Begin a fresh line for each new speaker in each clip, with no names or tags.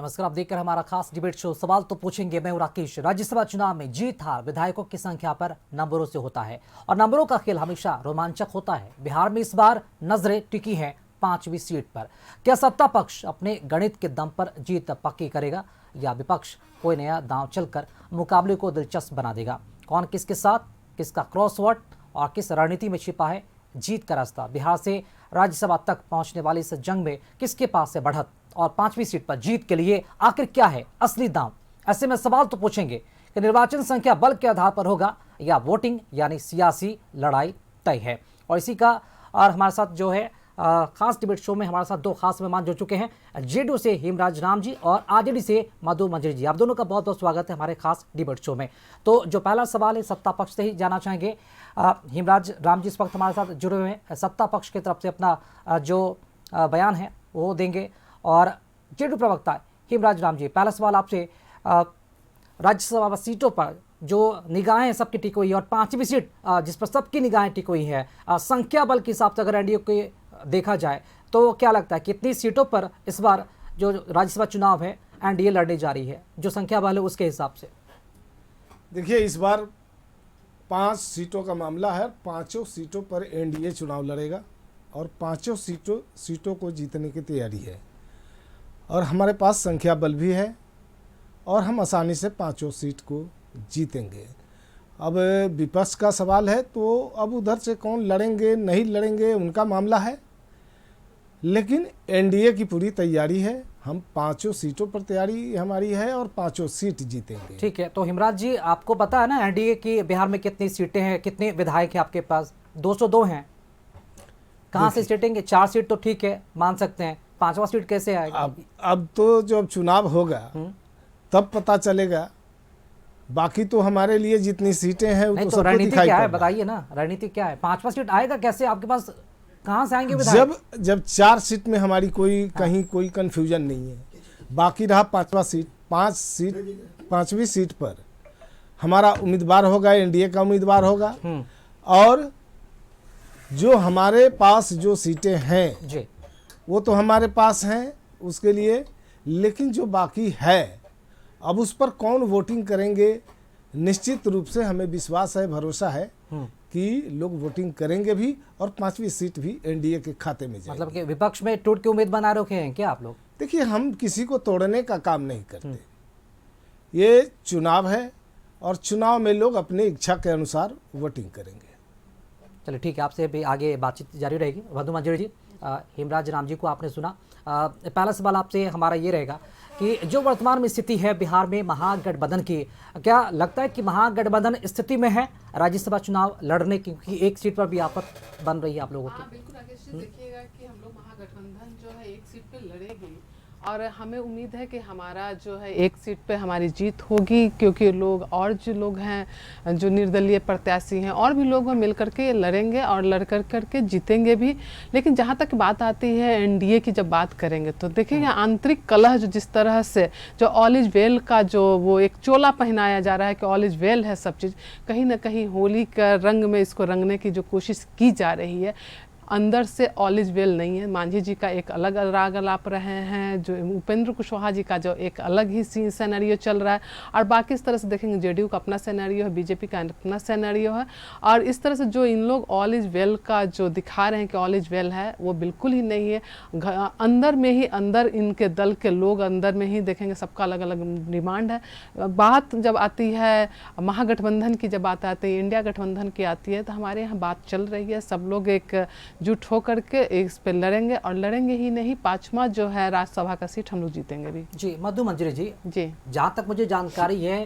नमस्कार, आप देखकर हमारा खास डिबेट शो सवाल तो पूछेंगे। मैं हूं राकेश। राज्यसभा चुनाव में जीत हार विधायकों की संख्या पर नंबरों से होता है और नंबरों का खेल हमेशा रोमांचक होता है। बिहार में इस बार नजरें टिकी हैं 5वीं सीट पर। क्या सत्ता पक्ष अपने गणित के दम पर जीत पक्की करेगा या विपक्ष कोई नया दांव चलकर मुकाबले को दिलचस्प बना देगा? कौन किसके साथ, किसका क्रॉसवर्ड और किस रणनीति में छिपा है जीत का रास्ता? बिहार से राज्यसभा तक पहुंचने वाली इस जंग में किसके पास है बढ़त और 5वीं सीट पर जीत के लिए आखिर क्या है असली दांव? ऐसे में सवाल तो पूछेंगे कि निर्वाचन संख्या बल के आधार पर होगा या वोटिंग यानी सियासी लड़ाई तय है। और इसी का और हमारे साथ जो है खास डिबेट शो में हमारे साथ दो खास मेहमान जुड़ चुके हैं। जेडीयू से हेमराज राम जी और आरजेडी से मधु मंजरी जी। आप दोनों का बहुत बहुत स्वागत है हमारे खास डिबेट शो में। तो जो पहला सवाल है सत्ता पक्ष से ही जाना चाहेंगे। हेमराज राम जी इस वक्त हमारे साथ जुड़े हुए हैं। सत्ता पक्ष की तरफ से अपना जो बयान है वो देंगे और जेडीयू प्रवक्ता हेमराज राम जी, पहला सवाल आपसे। राज्यसभा सीटों पर जो निगाहें सबकी टिकी हुई है और 5वीं सीट जिस पर सबकी निगाहें टिकी हुई है, संख्या बल के हिसाब से अगर एनडीए को देखा जाए तो क्या लगता है कितनी सीटों पर इस बार जो राज्यसभा चुनाव है एनडीए लड़ने जा रही है, जो संख्या बल है उसके हिसाब से?
देखिए, इस बार 5 सीटों का मामला है। 5 सीटों पर एनडीए चुनाव लड़ेगा और 5 सीटों को जीतने की तैयारी है और हमारे पास संख्या बल भी है और हम आसानी से 5 सीट को जीतेंगे। अब विपक्ष का सवाल है तो अब उधर से कौन लड़ेंगे नहीं लड़ेंगे उनका मामला है, लेकिन एनडीए की पूरी तैयारी है। हम 5 सीटों पर तैयारी हमारी है और 5 सीट जीतेंगे।
ठीक है, तो हेमराज जी आपको पता है ना एनडीए की बिहार में कितनी सीटें हैं, कितने विधायक हैं आपके पास? 202 हैं। कहाँ से जीतेंगे? 4 सीट तो ठीक है, मान सकते हैं, 5वां सीट कैसे आएगा?
अब तो जब चुनाव होगा तब पता चलेगा। बाकी तो हमारे लिए जितनी सीटें हैं वो तो
रणनीति क्या है बताइए ना, रणनीति क्या है? 5वां सीट आएगा कैसे आपके पास? कहाँ से आएंगे विधायक?
जब 4 सीट में हमारी कहीं कोई कंफ्यूजन नहीं है। बाकी रहा 5वां सीट। 5वीं सीट पर हमारा उम्मीदवार होगा, एनडीए का उम्मीदवार होगा और जो हमारे पास जो सीटें हैं
जी
वो तो हमारे पास हैं उसके लिए, लेकिन जो बाकी है अब उस पर कौन वोटिंग करेंगे, निश्चित रूप से हमें विश्वास है, भरोसा है कि लोग वोटिंग करेंगे भी और 5वीं सीट भी एनडीए के खाते में जाएगी।
मतलब कि विपक्ष में टूट के उम्मीद बना रखे हैं क्या आप लोग?
देखिए, हम किसी को तोड़ने का काम नहीं करते। ये चुनाव है और चुनाव में लोग अपनी इच्छा के अनुसार वोटिंग करेंगे।
चलिए ठीक है, आपसे भी आगे बातचीत जारी रहेगी। मधु मंजरी जी, हेमराज राम जी को आपने सुना। पहला सवाल आपसे हमारा ये रहेगा कि जो वर्तमान में स्थिति है बिहार में महागठबंधन की, क्या लगता है कि महागठबंधन स्थिति में है राज्यसभा चुनाव लड़ने की? क्योंकि एक सीट पर भी आफत बन रही है आप लोगों की।
बिल्कुल राकेश जी, देखिएगा कि हम लोग महागठबंधन जो है एक सीट पे लड़ेगी और हमें उम्मीद है कि हमारा जो है एक सीट पे हमारी जीत होगी, क्योंकि लोग और जो लोग हैं जो निर्दलीय प्रत्याशी हैं और भी लोग मिल करके लड़ेंगे और लड़ करके जीतेंगे भी। लेकिन जहाँ तक बात आती है एनडीए की, जब बात करेंगे तो देखिए आंतरिक कलह जो जिस तरह से जो ऑल इज वेल का जो वो एक चोला पहनाया जा रहा है कि ऑल इज वेल है सब चीज़, कहीं ना कहीं होली का रंग में इसको रंगने की जो कोशिश की जा रही है, अंदर से ऑल इज वेल नहीं है। मांझी जी का एक अलग राग अलाप रहे हैं, जो उपेंद्र कुशवाहा जी का जो एक अलग ही सिनेरियो चल रहा है, और बाकी इस तरह से देखेंगे जेडीयू का अपना सिनेरियो है, बीजेपी का अपना सिनेरियो है। और इस तरह से जो इन लोग ऑल इज वेल का जो दिखा रहे हैं कि ऑल इज वेल है, वो बिल्कुल ही नहीं है। अंदर में ही अंदर इनके दल के लोग अंदर में ही देखेंगे सबका अलग अलग डिमांड है। बात जब आती है महागठबंधन की, जब बात आती है इंडिया गठबंधन की आती है, तो हमारे यहाँ बात चल रही है, सब लोग एक जुट होकर के इस पे लड़ेंगे और लड़ेंगे ही नहीं, 5वां जो है राज्यसभा का सीट हम लोग जीतेंगे भी।
जी मधु मंजरी जी, जहाँ तक मुझे जानकारी है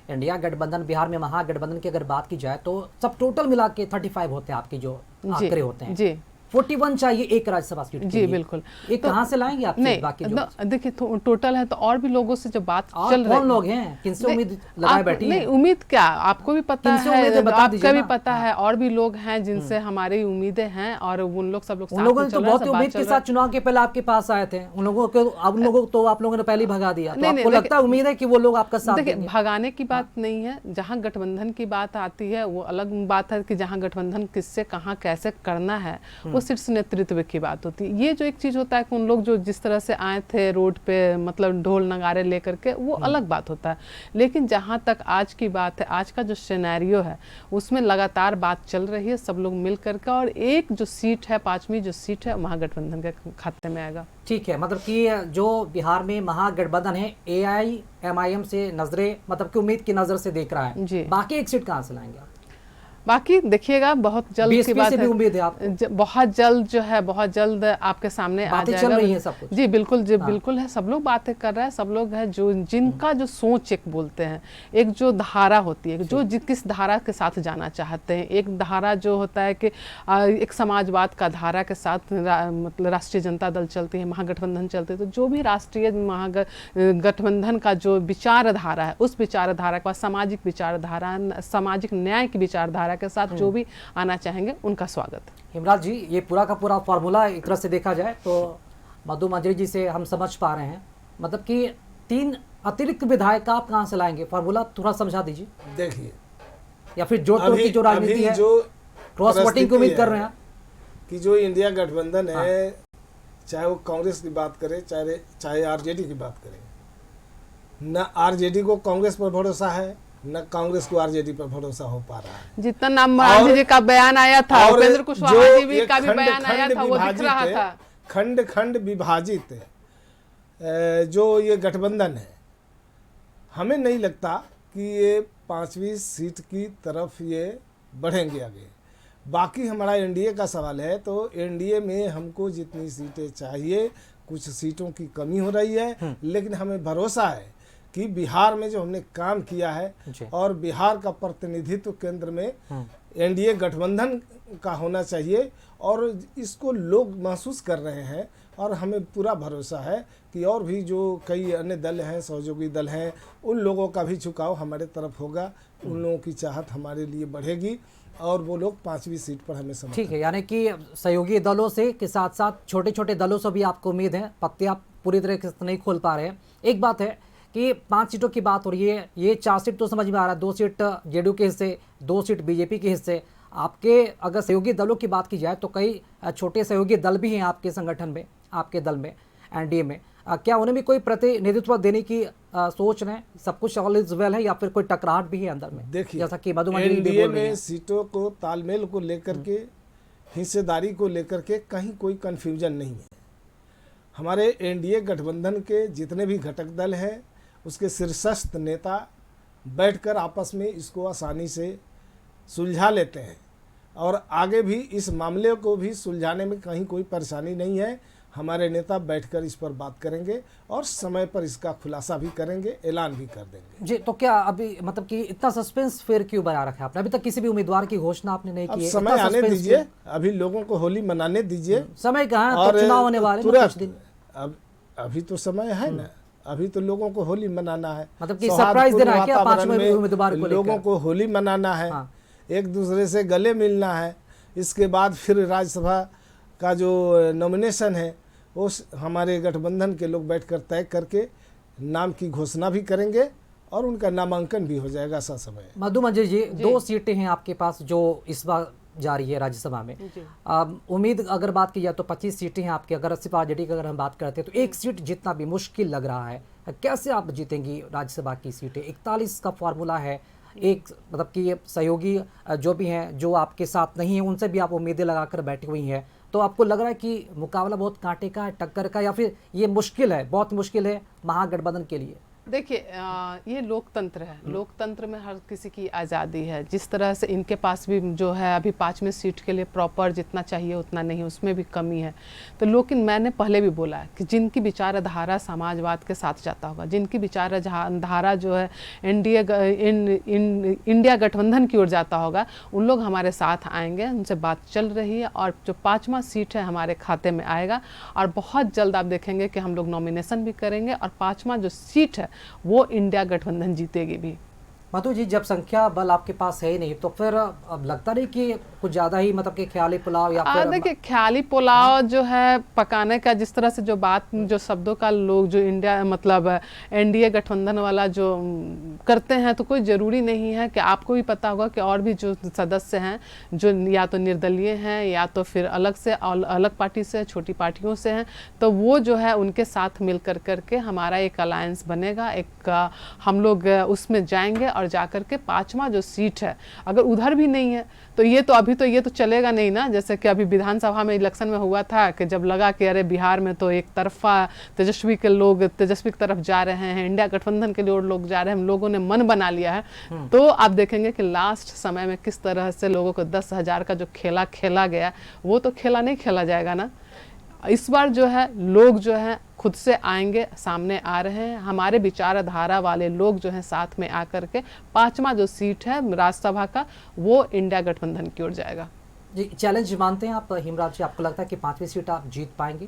इंडिया गठबंधन बिहार में महागठबंधन की अगर बात की जाए तो सब टोटल मिला के 35 होते हैं आपके जो आंकड़े होते हैं।
जी
41 चाहिए एक राज्यसभा सीट
जी बिल्कुल।
ये तो कहाँ से लाएंगे आप?
नहीं
बाकी
देखिए टोटल है तो और भी लोगों से जो बात चल रही है,
लोग हैं किनसे उम्मीद लगाए बैठी
नहीं उम्मीद क्या, आपको भी पता है, आपका भी पता है, और भी लोग हैं जिनसे हमारी उम्मीदें हैं और उन लोग सब लोग
उन लोगों ने तो बहुत उम्मीद के साथ चुनाव के पहले आपके पास आए थे। उन लोगों को तो आप लोगों ने पहले भगा दिया। तो आपको लगता है उम्मीद है कि वो लोग आपका साथ देंगे?
देखिए भगाने की बात नहीं है, जहाँ गठबंधन की बात आती है वो अलग बात है कि जहाँ गठबंधन किससे कहाँ कैसे करना है वो सीट्स नेतृत्व की बात होती है। ये जो एक चीज़ होता है कि उन लोग जो जिस तरह से आए थे रोड पे, मतलब ढोल नगाड़े लेकर के, वो अलग बात होता है। लेकिन जहाँ तक आज की बात है, आज का जो सिनेरियो है उसमें लगातार बात चल रही है, सब लोग मिल करके, और एक जो सीट है, 5वीं जो सीट है, महागठबंधन के खाते में आएगा।
ठीक है, मतलब कि जो बिहार में महागठबंधन है AIMIM से नजरे, मतलब कि उम्मीद की नजर से देख रहा है
जी।
बाकी एक सीट कहाँ से लाएंगे आप?
बाकी देखिएगा, बहुत जल्द की
BSP
बात
से भी
है,
उम्मीद है आपको?
बहुत जल्द जो है, बहुत जल्द आपके सामने आ
बातें
जाएगा।
चल रही है सब कुछ?
जी बिल्कुल, जी बिल्कुल है, सब लोग बातें कर रहे हैं, सब लोग है जो जिनका जो सोच एक बोलते हैं, एक जो धारा होती है, जो किस धारा के साथ जाना चाहते हैं। एक धारा जो होता है कि एक समाजवाद का धारा के साथ मतलब राष्ट्रीय जनता दल चलती है, महागठबंधन चलते हैं। तो जो भी राष्ट्रीय गठबंधन का जो विचारधारा है, उस विचारधारा के बाद सामाजिक विचारधारा, सामाजिक न्याय की विचारधारा के साथ जो भी आना चाहेंगे उनका स्वागत है।
हिमराज जी, ये पूरा का पूरा फॉर्मूला एक तरह से देखा जाए तो मधु मंजरी जी से हम समझ पा रहे हैं, मतलब कि 3 अतिरिक्त विधायक आप कहाँ से लाएंगे? फॉर्मूला थोड़ा समझा दीजिए।
देखिए,
या फिर जोड़ तोड़ की जो राजनीति है,
जो
क्रॉस वोटिंग की उम्मीद कर रहे हैं आप?
कि जो इंडिया गठबंधन है, चाहे वो कांग्रेस की बात करे, चाहे आरजेडी की बात करे, न आरजेडी को कांग्रेस पर भरोसा है, न कांग्रेस को आरजेडी पर भरोसा हो पा रहा है।
जितना नाम मोरारजी जी का बयान आया था, उपेंद्र कुशवाहा जी भी का भी बयान आया था, वो दिख रहा था।
खंड खंड विभाजित जो ये गठबंधन है, हमें नहीं लगता कि ये 5वीं सीट की तरफ ये बढ़ेंगे आगे। बाकी हमारा एनडीए का सवाल है, तो एनडीए में हमको जितनी सीटें चाहिए, कुछ सीटों की कमी हो रही है, लेकिन हमें भरोसा है कि बिहार में जो हमने काम किया है और बिहार का प्रतिनिधित्व केंद्र में एनडीए गठबंधन का होना चाहिए, और इसको लोग महसूस कर रहे हैं। और हमें पूरा भरोसा है कि और भी जो कई अन्य दल हैं, सहयोगी दल हैं, उन लोगों का भी झुकाव हमारे तरफ होगा, उन लोगों की चाहत हमारे लिए बढ़ेगी और वो लोग 5वीं सीट पर हमें समर्थन।
ठीक है, यानी कि सहयोगी दलों से के साथ साथ छोटे छोटे दलों से भी आपको उम्मीद है, पत्ते आप पूरी तरह से नहीं खोल पा रहे हैं। एक बात है कि 5 सीटों की बात हो रही है, ये 4 सीट तो समझ में आ रहा है, 2 सीट जेडीयू के हिस्से, 2 सीट बीजेपी के हिस्से। आपके अगर सहयोगी दलों की बात की जाए तो कई छोटे सहयोगी दल भी हैं आपके संगठन में, आपके दल में, एनडीए में। क्या उन्हें भी कोई प्रतिनिधित्व देने की सोच रहे हैं? सब कुछ ऑल इज वेल है या फिर कोई टकराहट भी है अंदर में?
देखिए,
जैसा कि मधु मंजरी भी
एनडीए
बोल रही
में
हैं।
सीटों को तालमेल को लेकर के, हिस्सेदारी को लेकर के कहीं कोई कन्फ्यूजन नहीं है। हमारे एनडीए गठबंधन के जितने भी घटक दल हैं, उसके शीर्षस्थ नेता बैठकर आपस में इसको आसानी से सुलझा लेते हैं, और आगे भी इस मामले को भी सुलझाने में कहीं कोई परेशानी नहीं है। हमारे नेता बैठकर इस पर बात करेंगे और समय पर इसका खुलासा भी करेंगे, ऐलान भी कर देंगे।
जी, तो क्या अभी मतलब कि इतना सस्पेंस फिर क्यों बना रखा है आपने? अभी तक किसी भी उम्मीदवार की घोषणा आपने नहीं
अब
की है।
समय
इतना
आने
suspense
दीजिए,
क्यों?
अभी लोगों को होली मनाने दीजिए।
समय कहाँ है,
और
तो चुनाव होने वाले हैं ना कुछ दिन।
अब अभी तो समय है ना, अभी तो लोगों को होली मनाना है,
मतलब कि सरप्राइज देना है क्या
वातावरण
5वें
में
उम्मीदवार को
लोगों
लेकर?
को होली मनाना है,
हाँ।
एक दूसरे से गले मिलना है। इसके बाद फिर राज्यसभा का जो नॉमिनेशन है, वो हमारे गठबंधन के लोग बैठकर तय करके नाम की घोषणा भी करेंगे और उनका नामांकन भी हो जाएगा समय।
मधु मंजरी जी, 2 सीटें हैं आपके पास जो इस बार जा रही है राज्यसभा में। उम्मीद अगर बात की जाए तो 25 सीटें हैं आपकी। अगर सिर्फ आरजेडी की अगर हम बात करते हैं तो एक सीट जितना भी मुश्किल लग रहा है, कैसे आप जीतेंगी राज्यसभा की सीटें? 41 का फॉर्मूला है, एक मतलब कि ये सहयोगी जो भी हैं, जो आपके साथ नहीं है, उनसे भी आप उम्मीदें लगाकर बैठी हुई हैं। तो आपको लग रहा है कि मुकाबला बहुत कांटे का है, टक्कर का, या फिर ये मुश्किल है, बहुत मुश्किल है महागठबंधन के लिए?
देखिए, ये लोकतंत्र है, लोकतंत्र में हर किसी की आज़ादी है। जिस तरह से इनके पास भी जो है अभी 5वें सीट के लिए प्रॉपर जितना चाहिए उतना नहीं, उसमें भी कमी है। तो लेकिन मैंने पहले भी बोला है कि जिनकी विचारधारा समाजवाद के साथ जाता होगा, जिनकी विचारधारा जो है इंडिया गठबंधन की ओर जाता होगा, उन लोग हमारे साथ आएंगे, उनसे बात चल रही है, और जो 5वां सीट है हमारे खाते में आएगा। और बहुत जल्द आप देखेंगे कि हम लोग नॉमिनेशन भी करेंगे, और 5वां जो सीट है वो इंडिया गठबंधन जीतेगी भी।
माधु जी, जब संख्या बल आपके पास है ही नहीं तो फिर अब लगता नहीं कि कुछ ज्यादा ही मतलब कि ख्याली पुलाव या फिर
देखिए ख्याली पुलाव जो है पकाने का, जिस तरह से जो बात जो शब्दों का लोग जो इंडिया मतलब एनडीए गठबंधन वाला जो करते हैं, तो कोई ज़रूरी नहीं है कि आपको भी पता होगा कि और भी जो सदस्य हैं जो या तो निर्दलीय हैं या तो फिर अलग से अलग पार्टी से, छोटी पार्टियों से हैं, तो वो जो है उनके साथ मिल कर करके हमारा एक अलायंस बनेगा, एक हम लोग उसमें जाएंगे और जाकर के 5वां जो सीट है, अगर उधर भी नहीं है तो ये तो अभी तो ये तो चलेगा नहीं ना। जैसे कि अभी विधानसभा में इलेक्शन में हुआ था कि जब लगा कि अरे बिहार में तो एक तरफा तेजस्वी के लोग तेजस्वी की तरफ जा रहे हैं, इंडिया गठबंधन के लोग जा रहे हैं, हम लोगों ने मन बना लिया है, तो आप देखेंगे कि लास्ट समय में किस तरह से लोगों को 10,000 का जो खेला खेला गया वो तो खेला नहीं खेला जाएगा ना। इस बार जो है लोग जो है खुद से आएंगे, सामने आ रहे हैं, हमारे विचारधारा वाले लोग जो हैं साथ में आकर के 5वां जो सीट है राज्यसभा का वो इंडिया गठबंधन की ओर जाएगा।
जी, चैलेंज मानते हैं आप हेमराज जी? आपको लगता है कि 5वीं सीट आप जीत पाएंगे?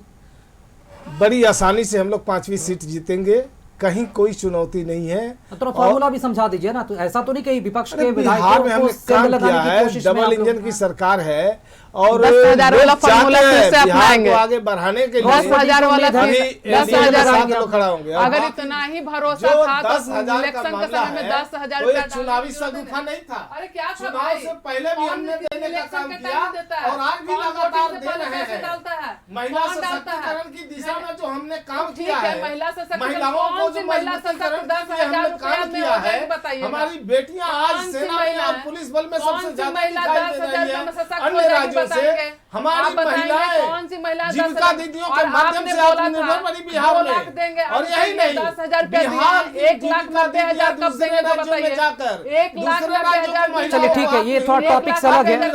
बड़ी आसानी से हम लोग 5वीं सीट जीतेंगे, कहीं कोई चुनौती नहीं है।
तो फॉर्मूला भी समझा दीजिए ना, तो ऐसा तो नहीं कहीं विपक्ष के
बिहार में
विधायकों को
हमने
सेंध
काम
लगाने
किया
की
है,
कोशिश में
डबल
आप लोग-
इंजन की सरकार है और
10,000 वाला
लोग
फॉर्मूला
चाहते
फिर से
हैं बिहार
अपनाएंगे।
को आगे बढ़ाने के लिए
10,000 वाला
अभी
अभी
फिर
10,000
10,000
लोग खड़ा होंगे। और
अगर
बाकी
इतना ही भरोसा
जो
था तो
10,000 का
इलेक्शन के
मामला
समय में
है,
10,000
कोई
रुपया
चुनावी
डालने की जरूरत
शगुफा नहीं था।
अरे क्या था
चुनाव
भाई?
से पहले भी
कौन
हमने देने का
इलेक्शन
काम
के
किया
टाइम देता है?
और आज भी
कौन
लगातार
वोटिंग से
दे
पहले
रहे
पैसे
हैं।
डालता है?
महिला
कौन डालता है?
सशक्तिकरण की दिशा में जो हमने काम
ठीक
किया
है,
है,
महिला सशक्तिकरण
महिलाओं को
कौन
जो
सी महिला
मजबूतीकरण
सशक्त
के लिए हमने
10,000
काम
रुपया में
किया
हो
है।
जाएगी बताइएगा।
हमारी बेटियां आज
कौन सी
सेना में
महिला
और
है?
पुलिस बल में
कौन
सबसे
सी
ज्यादा
महिला
दिखाई दे
10,000
रही
रुपये में
है
सशक्त हो
अन्य
जाएगी
राज्यों से।
बताइए?
हमारी
आप बताइए
महिलाएं
कौन सी महिला
जीविका
10,000
दीदियों
और
के माध्यम
आपने
से
बोला
आत्मनिर्भर
था
बनी बिहार
2
में।
लाख देंगे
और यही नहीं,
10,000 रुपया
बिहार
दिए, 1,90,000 कब
दूसरे
देंगे तो
राज्यों में
बताइए?
जाकर
1,90,000
चलिए ठीक है, ये थोड़ा टॉपिक्स अलग है।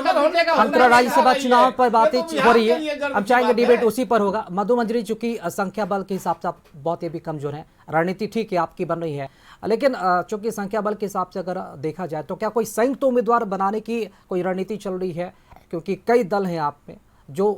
अंतरा राज्यसभा चुनाव पर बातें हो रही है, हम चाहेंगे डिबेट उसी पर होगा। मधु मंजरी, चूंकि संख्या बल के हिसाब से आप बहुत ही भी कमजोर हैं, रणनीति ठीक है आपकी बन रही है, लेकिन चूंकि संख्या बल के हिसाब से अगर देखा जाए तो क्या कोई संयुक्त उम्मीदवार बनाने की कोई रणनीति चल रही है? क्योंकि कई दल हैं आप में, जो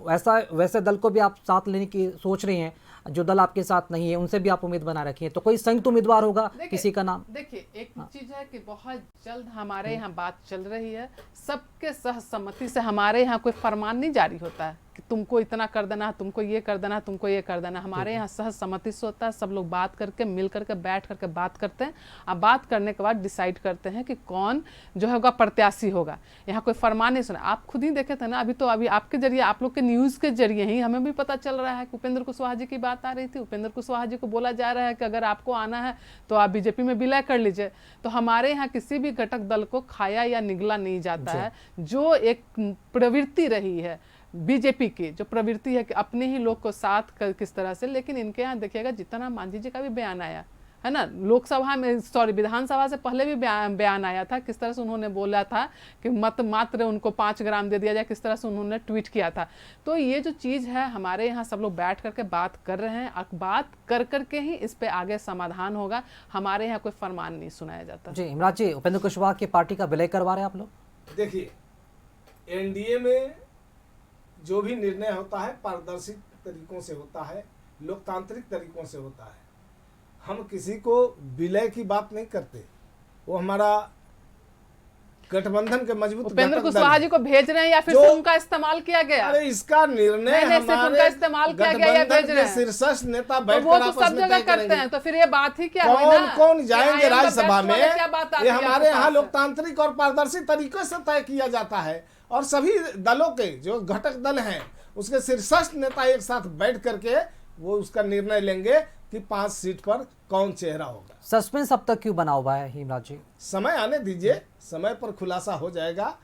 वैसे दल को भी आप साथ लेने की सोच रहे हैं, जो दल आपके साथ नहीं है उनसे भी आप उम्मीद बना रखी है, तो कोई संयुक्त उम्मीदवार होगा किसी का नाम?
देखिए एक चीज है कि बहुत जल्द हमारे यहाँ बात चल रही है, सबके सहसम्मति से हमारे यहाँ कोई फरमान नहीं जारी होता है कि तुमको इतना कर देना, तुमको ये कर देना, तुमको ये कर देना। हमारे यहाँ सहसम्मति से होता है, सब लोग बात करके मिल करके बैठ करके बात करते हैं, अब बात करने के बाद डिसाइड करते हैं कि कौन जो होगा प्रत्याशी होगा। यहाँ कोई फरमान नहीं सुना, आप खुद ही देखे थे ना, अभी आपके जरिए, आप लोग के न्यूज़ के जरिए ही हमें भी पता चल रहा है कि उपेंद्र कुशवाहा जी की बात आ रही थी। उपेंद्र कुशवाहा जी को बोला जा रहा है कि अगर आपको आना है तो आप बीजेपी में विलय कर लीजिए। तो हमारे यहाँ किसी भी घटक दल को खाया या निगला नहीं जाता है। जो एक प्रवृत्ति रही है बीजेपी की, जो प्रवृत्ति है कि अपने ही लोग को साथ किस तरह से, लेकिन इनके यहाँ देखिएगा जितना मांझी जी का भी बयान आया है ना, लोकसभा में विधानसभा से पहले भी बयान आया था, किस तरह से उन्होंने बोला था कि मत मात्र उनको 5 ग्राम दे दिया जाए, किस तरह से उन्होंने ट्वीट किया था। तो ये जो चीज़ है हमारे यहाँ सब लोग बैठ करके बात कर रहे हैं, और बात कर करके ही इस पे आगे समाधान होगा। हमारे यहाँ कोई फरमान नहीं सुनाया जाता।
जी इमरान जी, उपेंद्र कुशवाहा की पार्टी का विलय करवा रहे हैं आप लोग?
देखिए, एनडीए में जो भी निर्णय होता है पारदर्शी तरीकों से होता है, लोकतांत्रिक तरीकों से होता है। हम किसी को विलय की बात नहीं करते, वो हमारा गठबंधन के मजबूत
उपेंद्र कुशवाहा जी को भेज रहे हैं या फिर
जो-
से उनका इस्तेमाल किया गया?
अरे इसका निर्णय
नहीं, सिर्फ उनका इस्तेमाल किया गया या भेज रहे हैं?
शीर्षस्थ नेता
तो
बैठ
वो
कर
तो
आपस
सब
में
जगह
तय
करते
करेंगे।
हैं, तो फिर ये बात ही क्या हुई
कौन
ना?
कौन जाएंगे
यहाँ
राज्यसभा में,
क्या बात आती
ये
है
हमारे
आपके
यहाँ
पास?
लोकतांत्रिक और पारदर्शी तरीके से तय किया जाता है, और सभी दलों के जो घटक दल हैं उसके शीर्षस्थ नेता एक साथ बैठ करके वो उसका निर्णय लेंगे कि 5 सीट पर कौन चेहरा होगा।
सस्पेंस अब तक क्यों बना हुआ है हेमराज जी?
समय आने दीजिए, समय पर खुलासा हो जाएगा,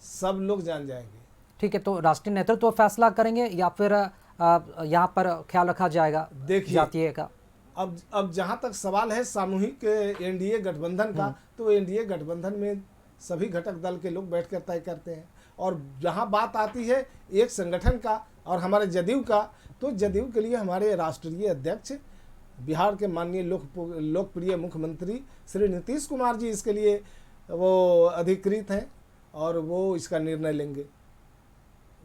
सब लोग जान जाएंगे।
ठीक है, तो राष्ट्रीय नेतृत्व फैसला करेंगे या फिर यहाँ पर ख्याल रखा जाएगा
देखिए,
जातीय का?
अब जहाँ तक सवाल है सामूहिक एनडीए गठबंधन का, तो एनडीए गठबंधन में सभी घटक दल के लोग बैठकर तय करते हैं, और जहाँ बात आती है एक संगठन का और हमारे जदयू का, तो जदयू के लिए हमारे राष्ट्रीय अध्यक्ष बिहार के माननीय लोकप्रिय मुख्यमंत्री श्री नीतीश कुमार जी इसके लिए वो अधिकृत हैं और वो इसका निर्णय लेंगे।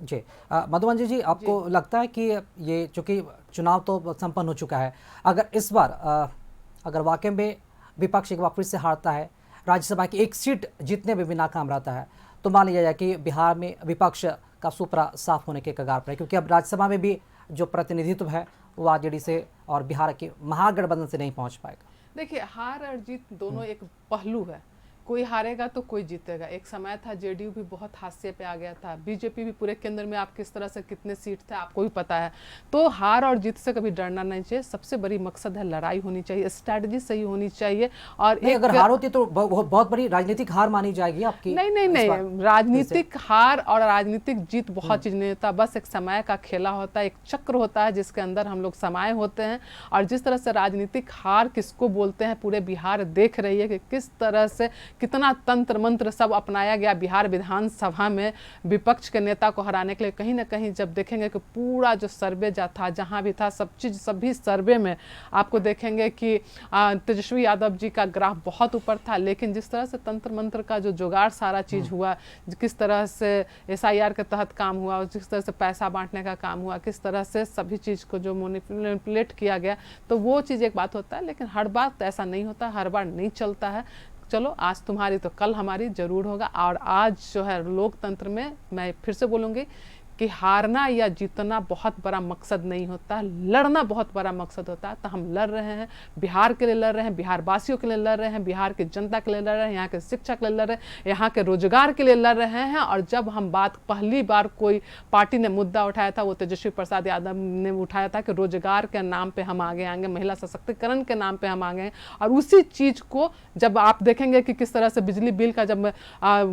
जी मधु मंजरी जी, आपको लगता है कि ये चूंकि चुनाव तो संपन्न हो चुका है, अगर इस बार अगर वाकई में विपक्ष एक बार फिर से हारता है, राज्यसभा की एक सीट जीतने में भी नाकाम रहता है, तो मान लिया जाए कि बिहार में विपक्ष का सुपरा साफ होने के कगार पर है, क्योंकि अब राज्यसभा में भी जो प्रतिनिधित्व है वो आरजेडी से और बिहार के महागठबंधन से नहीं पहुंच पाएगा।
देखिए, हार और जीत दोनों एक पहलू है, कोई हारेगा तो कोई जीतेगा। एक समय था जेडीयू भी बहुत हाशिए पे आ गया था, बीजेपी भी पूरे केंद्र में आप किस तरह से कितने सीट थे आपको भी पता है। तो हार और जीत से कभी डरना नहीं चाहिए, सबसे बड़ी मकसद है लड़ाई होनी चाहिए, स्ट्रैटेजी सही होनी चाहिए। और
नहीं, अगर हार होती तो बहुत बड़ी राजनीतिक हार मानी जाएगी आपकी।
नहीं नहीं नहीं, राजनीतिक हार और राजनीतिक जीत बहुत चीज नहीं होता, बस एक समय का खेला होता है, एक चक्र होता है जिसके अंदर हम लोग समाये होते हैं। और जिस तरह से राजनीतिक हार किसको बोलते हैं, पूरे बिहार देख रही है कि किस तरह से कितना तंत्र मंत्र सब अपनाया गया बिहार विधानसभा में विपक्ष के नेता को हराने के लिए। कहीं ना कहीं जब देखेंगे कि पूरा जो सर्वे था, जहां भी था, सब चीज सभी सर्वे में आपको देखेंगे कि तेजस्वी यादव जी का ग्राफ बहुत ऊपर था। लेकिन जिस तरह से तंत्र मंत्र का जो जुगाड़ सारा चीज हुआ, किस तरह से SIR के तहत काम हुआ, जिस तरह से पैसा बांटने का काम हुआ, किस तरह से सभी चीज को जो मैनिपुलेट किया गया, तो वो चीज एक बात होता है। लेकिन हर बार ऐसा नहीं होता, हर बार नहीं चलता है। चलो, आज तुम्हारी तो कल हमारी जरूर होगा। और आज जो है लोकतंत्र में मैं फिर से बोलूँगी कि हारना या जीतना बहुत बड़ा मकसद नहीं होता, लड़ना बहुत बड़ा मकसद होता है। तो हम लड़ रहे हैं, बिहार के लिए लड़ रहे हैं, बिहार वासियों के लिए लड़ रहे हैं, बिहार की जनता के लिए लड़ रहे हैं, यहाँ के शिक्षा के लिए लड़ रहे हैं, यहाँ के रोजगार के लिए लड़ रहे हैं। और जब हम बात पहली बार कोई पार्टी ने मुद्दा उठाया था, वो तेजस्वी प्रसाद यादव ने उठाया था कि रोजगार के नाम पर हम आगे आएंगे, महिला सशक्तिकरण के नाम पर हम आगे हैं। और उसी चीज़ को जब आप देखेंगे कि किस तरह से बिजली बिल का जब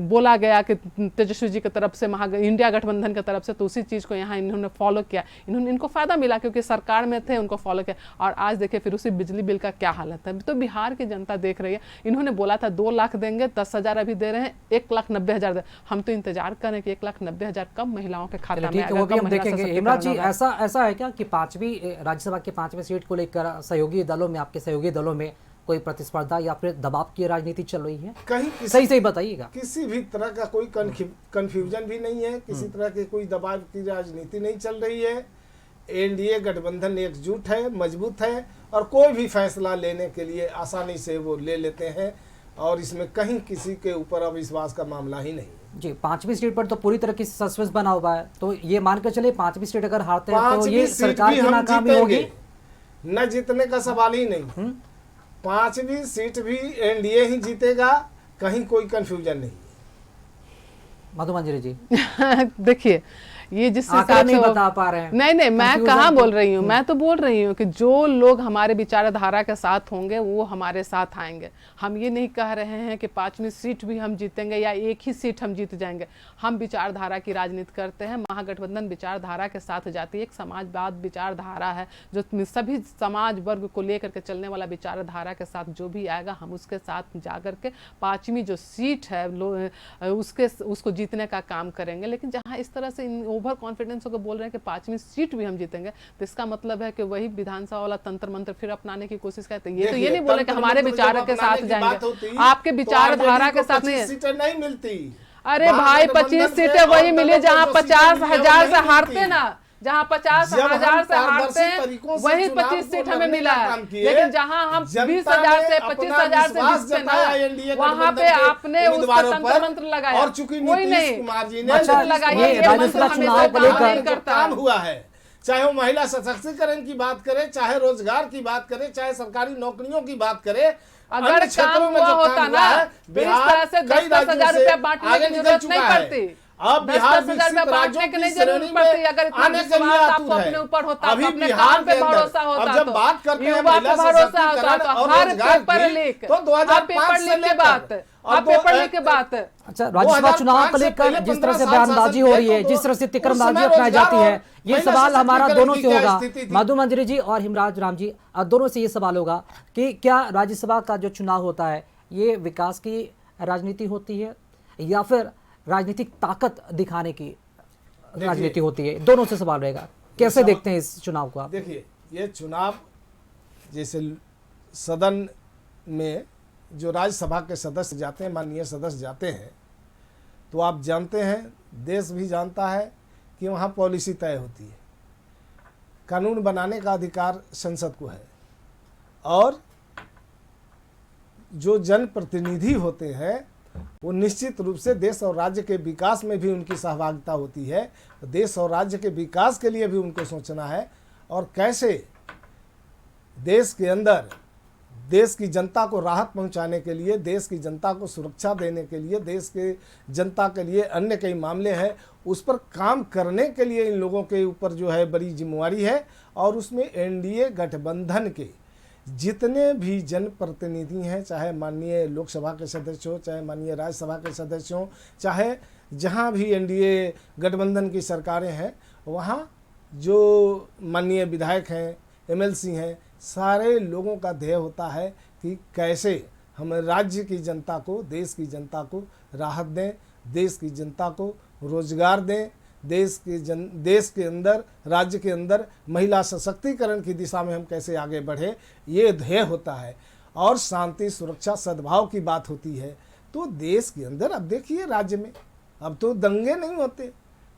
बोला गया कि तेजस्वी जी की तरफ से इंडिया गठबंधन की तरफ से, तो उसी चीज को यहाँ इन्होंने फॉलो किया, इनको फायदा मिला क्योंकि सरकार में थे, उनको फॉलो किया। और आज देखिए फिर उसी बिजली बिल का क्या हालत है। तो बिहार की जनता देख रही है, इन्होंने बोला था 2 लाख देंगे, 10,000 अभी दे रहे हैं, 1,90,000 दे। हम तो इंतजार करें कि 1,90,000 कब महिलाओं के खाता में आएगा,
वो भी
कब
हम
महिला
देखेंगे।
सशक्तिकरण
हेमराज जी,
होगा।
ऐसा है क्या कि राज्यसभा की 5वीं सीट को लेकर सहयोगी दलों में, आपके सहयोगी दलों में कोई प्रतिस्पर्धा या फिर दबाव की राजनीति चल रही है?
कहीं
सही बताइएगा।
किसी भी तरह का कोई कंफ्यूजन भी नहीं है, किसी तरह के कोई दबाव की राजनीति नहीं चल रही है। एनडीए गठबंधन एकजुट है, मजबूत है, और कोई भी फैसला लेने के लिए आसानी से वो ले लेते हैं, और इसमें कहीं किसी के ऊपर अविश्वास का मामला ही नहीं
जी। 5वीं सीट पर तो पूरी तरह की सस्पेंस बना हुआ है, तो ये मान कर चले 5वीं सीट अगर हारते हैं तो ये सरकार की नाकामी होगी,
न जीतने का सवाल ही नहीं। 5वीं सीट भी एनडीए ही जीतेगा, कहीं कोई कंफ्यूजन नहीं।
मधुमंजरी जी
देखिए, ये जिस हिसाब से
नहीं बता पा रहे हैं।
नहीं, मैं कहाँ बोल रही हूँ, मैं तो बोल रही हूँ कि जो लोग हमारे विचारधारा के साथ होंगे वो हमारे साथ आएंगे। हम ये नहीं कह रहे हैं कि 5वीं सीट भी हम जीतेंगे या एक ही सीट हम जीत जाएंगे। हम विचारधारा की राजनीति करते हैं, महागठबंधन विचारधारा के साथ जाती है। एक समाजवाद विचारधारा है जो सभी समाज वर्ग को लेकर के चलने वाला विचारधारा के साथ जो भी आएगा, हम उसके साथ जाकर के 5वीं जो सीट है उसको जीतने का काम करेंगे। लेकिन जहाँ इस तरह से ओवर कॉन्फिडेंस होकर बोल रहे हैं कि 5वीं सीट भी हम जीतेंगे, तो इसका मतलब है कि वही विधानसभा वाला तंत्र मंत्र फिर अपनाने की कोशिश करते हैं। ये तो ये नहीं बोले कि हमारे विचारक के साथ जाएंगे, आपके विचारधारा के साथ
नहीं मिलती।
अरे भाई 25 सीटें वही मिली जहाँ 50,000 से हारते ना, जहाँ 50,000 से हारते हैं वही 25 सीट हमें मिला है। लेकिन जहाँ हम 20,000 से 25,000 से जीतते ना, वहाँ पे आपने उसका तंत्र मंत्र लगाया।
और चूंकि
कोई
नीतीश
नहीं
कुमार जी ने काम हुआ है, चाहे वो महिला सशक्तिकरण की बात करे, चाहे रोजगार की बात करे, चाहे सरकारी नौकरियों की बात करे,
अगर काम हुआ होता ना तो इस तरह से 10,000 रुपया बांटने की जरूरत नहीं पड़ती।
अब बिहार विकसित राज्यों की श्रेणी में आने के लिए आतुर है।
अपने ऊपर होता,
अभी
अपने
बिहार
काम पे
के
भरोसा
अंदर
होता,
अब जब बात करते हैं
युवा
महिला
पे भरोसा होता
सशक्तिकरण
तो
और
हर
रोजगार
पेपर
की,
लीक,
तो 2005
पेपर
से
लीक की बात, अब पेपर लीक की बात।
अच्छा, राज्यसभा चुनाव को लेकर जिस तरह से बयानबाजी हो रही है, जिस तरह से तिकड़मबाजी अपनाई जाती है, ये सवाल हमारा दोनों से होगा, मधुमंजरी जी और हिमराज राम जी, दोनों से ये सवाल होगा कि क्या राज्यसभा का जो चुनाव होता है ये विकास की राजनीति होती है या फिर राजनीतिक ताकत दिखाने की राजनीति होती है? दोनों से सवाल रहेगा। कैसे देखते हैं इस चुनाव को आप?
देखिए, ये चुनाव जैसे सदन में जो राज्यसभा के सदस्य जाते हैं, माननीय सदस्य जाते हैं, तो आप जानते हैं, देश भी जानता है कि वहाँ पॉलिसी तय होती है, कानून बनाने का अधिकार संसद को है, और जो जनप्रतिनिधि होते हैं वो निश्चित रूप से देश और राज्य के विकास में भी उनकी सहभागिता होती है। देश और राज्य के विकास के लिए भी उनको सोचना है और कैसे देश के अंदर देश की जनता को राहत पहुंचाने के लिए, देश की जनता को सुरक्षा देने के लिए, देश के जनता के लिए अन्य कई मामले हैं, उस पर काम करने के लिए इन लोगों के ऊपर जो है बड़ी जिम्मेवारी है। और उसमें एनडीए गठबंधन के जितने भी जनप्रतिनिधि हैं, चाहे माननीय लोकसभा के सदस्य हो, चाहे माननीय राज्यसभा के सदस्य हो, चाहे जहां भी एनडीए गठबंधन की सरकारें हैं, वहां जो माननीय विधायक हैं, एमएलसी हैं, सारे लोगों का ध्येय होता है कि कैसे हम राज्य की जनता को, देश की जनता को राहत दें, देश की जनता को रोजगार दें, देश के अंदर, राज्य के अंदर महिला सशक्तिकरण की दिशा में हम कैसे आगे बढ़े, ये ध्येय होता है। और शांति, सुरक्षा, सद्भाव की बात होती है। तो देश के अंदर अब देखिए राज्य में अब तो दंगे नहीं होते,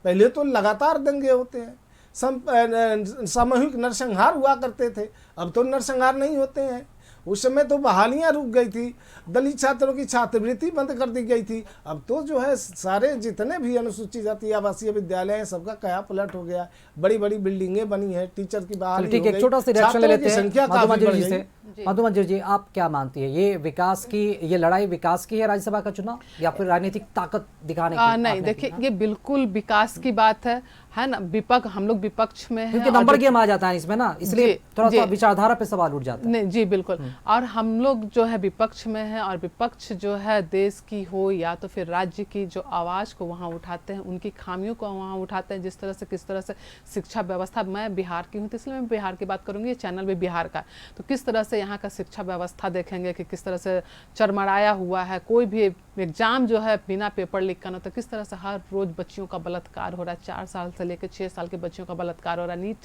पहले तो लगातार दंगे होते हैं, सामूहिक नरसंहार हुआ करते थे, अब तो नरसंहार नहीं होते हैं। उस समय तो बहालियां रुक गई थी, दलित छात्रों की छात्रवृत्ति बंद कर दी गई थी। अब तो जो है सारे जितने भी अनुसूचित जाति आवासीय विद्यालय हैं सबका काया पलट हो गया, बड़ी बड़ी बिल्डिंगें बनी है, टीचर की बहाली हो गई,
एक छोटा सा रिएक्शन ले लेते हैं
संख्या काफी बढ़ गई।
मधु मंजरी जी, आप क्या मानती है, ये विकास की, ये लड़ाई विकास की है राज्यसभा का चुनाव, या फिर राजनीतिक ताकत दिखाने की?
नहीं, देखिए ये बिल्कुल विकास की बात है ना। विपक्ष, हम लोग विपक्ष में हैं,
क्योंकि नंबर गेम आ जाता है इसमें ना, इसलिए थोड़ा सा विचारधारा पे सवाल उठ जाता है।
नहीं जी बिल्कुल। और हम लोग जो है विपक्ष में हैं, और विपक्ष जो है देश की हो या तो फिर राज्य की जो आवाज़ को वहाँ उठाते हैं, उनकी खामियों को वहाँ उठाते हैं। जिस तरह से, किस तरह से शिक्षा व्यवस्था, मैं बिहार की हूँ तो इसलिए मैं बिहार की बात करूँगी, ये चैनल भी बिहार का, तो किस तरह से यहाँ का शिक्षा व्यवस्था देखेंगे कि किस तरह से चरमराया हुआ है। कोई भी एग्जाम जो है बिना पेपर लीक करना, तो किस तरह से हर रोज बच्चियों का बलात्कार हो रहा है, 4 साल से लेकर 6 साल के बच्चियों का बलात्कार हो रहा है। नीट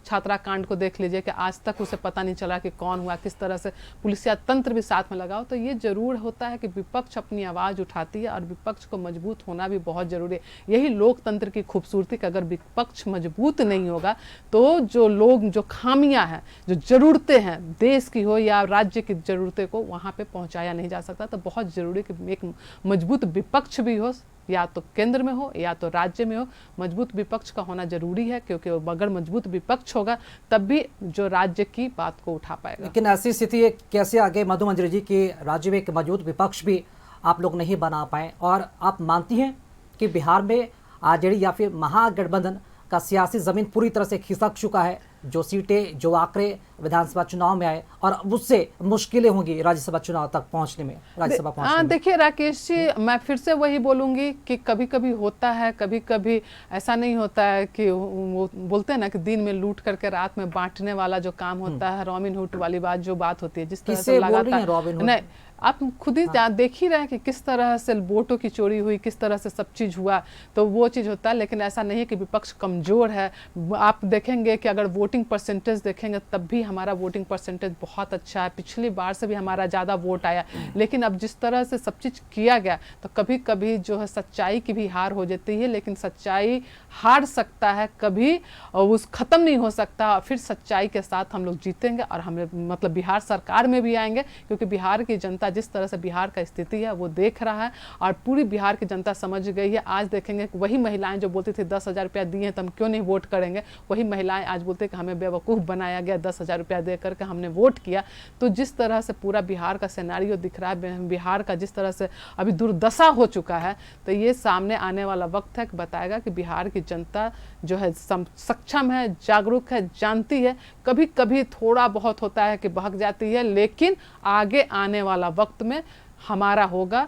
छात्रा कांड को देख लीजिए कि आज तक उसे पता नहीं चला कि कौन हुआ, किस तरह से पुलिसिया तंत्र भी साथ में लगाओ। तो ये जरूर होता है कि विपक्ष अपनी आवाज़ उठाती है, और विपक्ष को मजबूत होना भी बहुत जरूरी है। यही लोकतंत्र की खूबसूरती कि अगर विपक्ष मजबूत नहीं होगा तो जो लोग, जो खामियां हैं, जो ज़रूरतें हैं देश की हो या राज्य की ज़रूरतें को वहाँ पे पहुँचाया नहीं जा सकता। तो बहुत ज़रूरी कि एक मजबूत विपक्ष भी हो, या तो केंद्र में हो या तो राज्य में हो। मजबूत विपक्ष का होना जरूरी है, क्योंकि अगर मजबूत विपक्ष होगा तब भी जो राज्य की बात को उठा पाएगा।
लेकिन ऐसी स्थिति कैसे आगे मधु मंजरी जी कि राज्य में एक मजबूत विपक्ष भी आप लोग नहीं बना पाए, और आप मानती हैं कि बिहार में आरजेडी या फिर महागठबंधन का सियासी जमीन पूरी तरह से खिसक चुका है? जो सीटें, जो आंकड़े विधानसभा चुनाव में आए, और उससे मुश्किलें होंगी राज्यसभा चुनाव तक पहुंचने में, राज्यसभा पहुंचने में।
देखिए राकेश जी, मैं फिर से वही बोलूंगी कि कभी कभी होता है, कभी कभी ऐसा नहीं होता है कि वो बोलते हैं ना कि दिन में लूट करके रात में बांटने वाला जो काम होता है, रॉबिन हुड वाली बात जो बात होती है, जिस तरह से लगातार, नहीं आप खुद ही देख ही रहे हैं कि किस तरह से वोटों की चोरी हुई, किस तरह से सब चीज़ हुआ, तो वो चीज़ होता है। लेकिन ऐसा नहीं है कि विपक्ष कमज़ोर है। आप देखेंगे कि अगर वोटिंग परसेंटेज देखेंगे तब भी हमारा वोटिंग परसेंटेज बहुत अच्छा है, पिछली बार से भी हमारा ज़्यादा वोट आया। लेकिन अब जिस तरह से सब चीज़ किया गया, तो कभी कभी जो है सच्चाई की भी हार हो जाती है। लेकिन सच्चाई हार सकता है कभी, और उस ख़त्म नहीं हो सकता। फिर सच्चाई के साथ हम लोग जीतेंगे, और हम मतलब बिहार सरकार में भी आएंगे, क्योंकि बिहार की जनता जिस तरह से बिहार का स्थिति है वो देख रहा है, और पूरी बिहार की जनता समझ गई है। आज देखेंगे कि वही महिलाएं जो बोलती थी 10,000 रुपया दिए हैं तो हम क्यों नहीं वोट करेंगे, वही महिलाएं आज बोलते हैं कि हमें बेवकूफ़ बनाया गया, 10,000 रुपया दे करके हमने वोट किया। तो जिस तरह से पूरा बिहार का सिनेरियो दिख रहा है, बिहार का जिस तरह से अभी दुर्दशा हो चुका है, तो ये सामने आने वाला वक्त है कि बताएगा कि बिहार की जनता जो है सक्षम है, जागरूक है, जानती है। कभी कभी थोड़ा बहुत होता है कि बहक जाती है, लेकिन आगे आने वाला वक्त में हमारा होगा,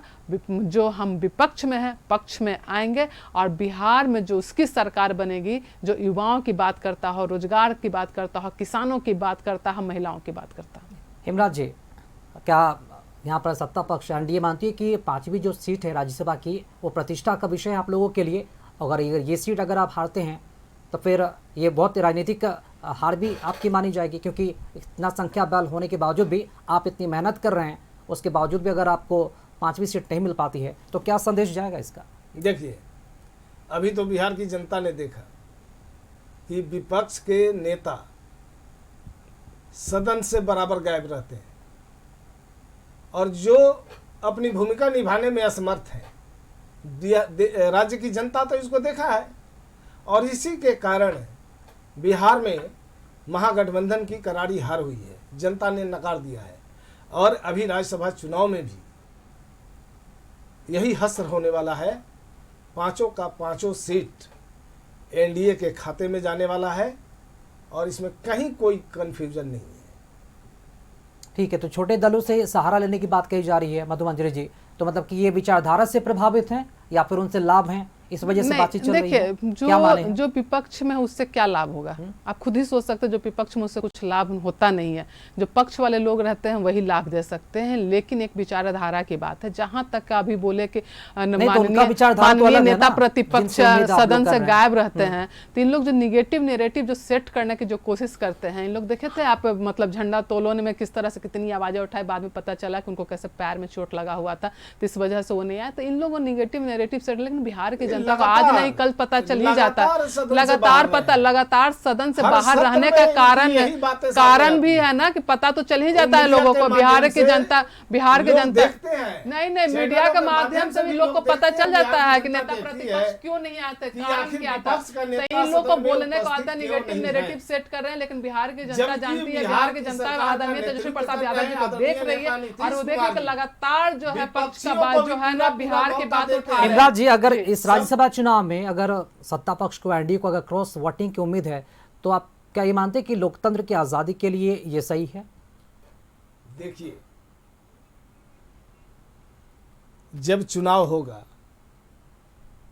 जो हम विपक्ष में हैं पक्ष में आएंगे, और बिहार में जो उसकी सरकार बनेगी, जो युवाओं की बात करता हो, रोजगार की बात करता हो, किसानों की बात करता हो, महिलाओं की बात करता हो।
हेमराज जी, क्या यहाँ पर सत्ता पक्ष एनडीए मानती है कि 5वीं जो सीट है राज्यसभा की, वो प्रतिष्ठा का विषय है आप लोगों के लिए? अगर ये सीट अगर आप हारते हैं तो फिर ये बहुत राजनीतिक हार भी आपकी मानी जाएगी, क्योंकि इतना संख्या बल होने के बावजूद भी आप इतनी मेहनत कर रहे हैं, उसके बावजूद भी अगर आपको 5वीं सीट नहीं मिल पाती है तो क्या संदेश जाएगा इसका?
देखिए, अभी तो बिहार की जनता ने देखा कि विपक्ष के नेता सदन से बराबर गायब रहते हैं, और जो अपनी भूमिका निभाने में असमर्थ है। राज्य की जनता तो इसको देखा है और इसी के कारण बिहार में महागठबंधन की करारी हार हुई है, जनता ने नकार दिया है। और अभी राज्यसभा चुनाव में भी यही हश्र होने वाला है, पांचों का पांचों सीट एनडीए के खाते में जाने वाला है और इसमें कहीं कोई कंफ्यूजन नहीं है।
ठीक है, तो छोटे दलों से सहारा लेने की बात कही जा रही है मधुमंजरी जी, तो मतलब कि ये विचारधारा से प्रभावित हैं या फिर उनसे लाभ हैं, इस वजह से बातचीत चल रही है? क्या माने हैं?
जो विपक्ष में है उससे क्या लाभ होगा? आप खुद ही सोच सकते हैं, जो विपक्ष में उससे कुछ लाभ होता नहीं है। जो पक्ष वाले लोग रहते हैं वही लाभ दे सकते हैं, लेकिन एक विचारधारा की बात है। जहां तक अभी बोले कि माननीय नेता प्रतिपक्ष सदन से गायब रहते हैं, तो इन लोग जो निगेटिव नैरेटिव जो सेट करने की जो कोशिश करते हैं, इन लोग देखे थे आप मतलब झंडा तोलन में किस तरह से कितनी आवाजें उठाई, बाद में पता चला कि उनको कैसे पैर में चोट लगा हुआ था, तो इस वजह से वो नहीं आया। तो इन लोगों निगेटिव नैरेटिव सेट, लेकिन बिहार के जनता को आज नहीं कल पता चल ही जाता, लगातार सदन से बाहर रहने का कारण भी है ना कि पता तो चल ही जाता है लोगों को। बिहार के जनता नहीं मीडिया के माध्यम से भी लोग को पता चल जाता है कि नेता प्रतिपक्ष क्यों नहीं आते, कारण क्या था। तो इन लोग को बोलने को आता निगेटिव नैरेटिव सेट कर रहे हैं, लेकिन बिहार की जनता जानती है, बिहार की जनता आदरणीय तेजस्वी प्रसाद यादव जी को देख रही है और वो देख कर लगातार जो है पक्ष का बात जो है ना बिहार की बात उठा रहे हैं।
इमरान जी, अगर इस राज्यसभा चुनाव में अगर सत्ता पक्ष को, एनडीए को अगर क्रॉस वोटिंग की उम्मीद है, तो आप क्या ये मानते हैं कि लोकतंत्र की आजादी के लिए ये सही है?
देखिए, जब चुनाव होगा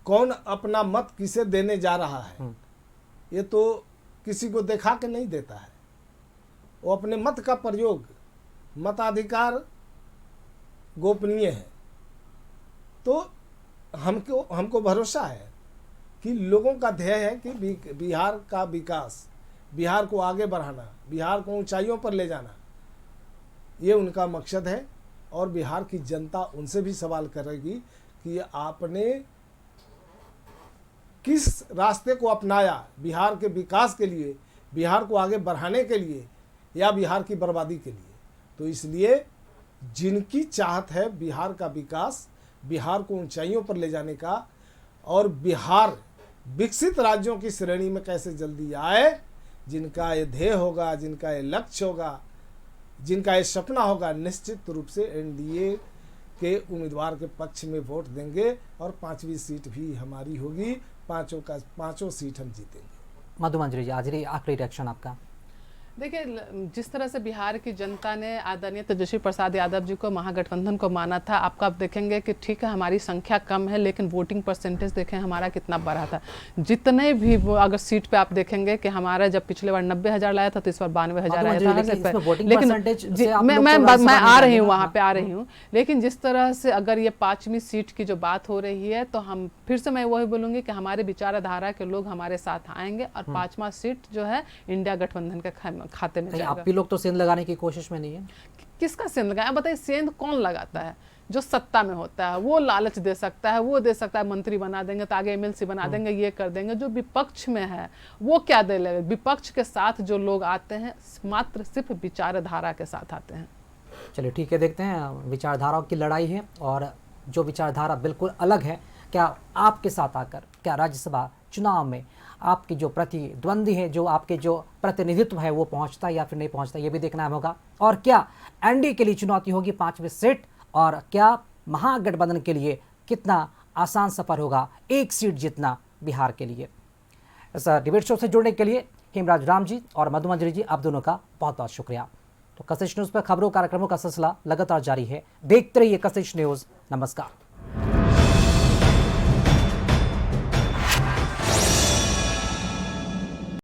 कौन अपना मत किसे देने जा रहा है ये तो किसी को देखा के नहीं देता है। वो अपने मत का प्रयोग, मताधिकार गोपनीय है। तो हमको भरोसा है कि लोगों का ध्येय है कि बिहार का विकास, बिहार को आगे बढ़ाना, बिहार को ऊंचाइयों पर ले जाना, ये उनका मकसद है। और बिहार की जनता उनसे भी सवाल करेगी कि आपने किस रास्ते को अपनाया बिहार के विकास के लिए, बिहार को आगे बढ़ाने के लिए या बिहार की बर्बादी के लिए। तो इसलिए जिनकी चाहत है बिहार का विकास, बिहार को ऊंचाइयों पर ले जाने का और बिहार विकसित राज्यों की श्रेणी में कैसे जल्दी आए, जिनका ये ध्येय होगा, जिनका ये लक्ष्य होगा, जिनका ये सपना होगा, निश्चित रूप से एनडीए के उम्मीदवार के पक्ष में वोट देंगे और 5वीं सीट भी हमारी होगी। पांचों सीट हम जीतेंगे।
मधुमंजरी जी, आज आखिरी रिएक्शन आपका।
देखिए, जिस तरह से बिहार की जनता ने आदरणीय तेजस्वी प्रसाद यादव जी को, महागठबंधन को माना था, आपका आप देखेंगे कि ठीक है हमारी संख्या कम है, लेकिन वोटिंग परसेंटेज देखें हमारा कितना बढ़ा था। जितने भी अगर सीट पे आप देखेंगे कि हमारा जब पिछले बार 90,000 लाया था तो इस बार 92,000 आया था। लेकिन मैं आ रही हूँ, वहाँ पे आ रही हूँ। लेकिन जिस तरह से अगर ये 5वीं सीट की जो बात हो रही है, तो हम फिर से मैं वही बोलूँगी कि हमारे विचारधारा के लोग हमारे साथ आएंगे और 5वां सीट जो है इंडिया गठबंधन के खाते में जाएगा।
आप भी लोग तो सेंध लगाने की कोशिश में नहीं है?
किसका सेंध लगाया बताइए? सेंध कौन लगाता है? जो सत्ता में होता है वो लालच दे सकता है, वो दे सकता है मंत्री बना देंगे तो आगे एमएलसी बना देंगे, ये कर देंगे। जो विपक्ष में है वो क्या दे लेगा? विपक्ष के साथ जो लोग आते हैं मात्र सिर्फ विचारधारा के साथ आते हैं।
चलिए ठीक है, देखते हैं। विचारधाराओं की लड़ाई है और जो विचारधारा बिल्कुल अलग है, क्या आपके साथ आकर, क्या राज्यसभा चुनाव में आपकी जो प्रतिद्वंदी है, जो आपके जो प्रतिनिधित्व है, वो पहुंचता है या फिर नहीं पहुंचता, ये भी देखना होगा। और क्या एनडीए के लिए चुनौती होगी 5वीं सीट, और क्या महागठबंधन के लिए कितना आसान सफर होगा 1 सीट जीतना बिहार के लिए। इस डिबेट शो से जुड़ने के लिए हेमराज राम जी और मधुमंजरी जी, आप दोनों का बहुत बहुत शुक्रिया। तो कशिश न्यूज़ पर खबरों कार्यक्रमों का सिलसिला लगातार जारी है, देखते रहिए कशिश न्यूज़। नमस्कार।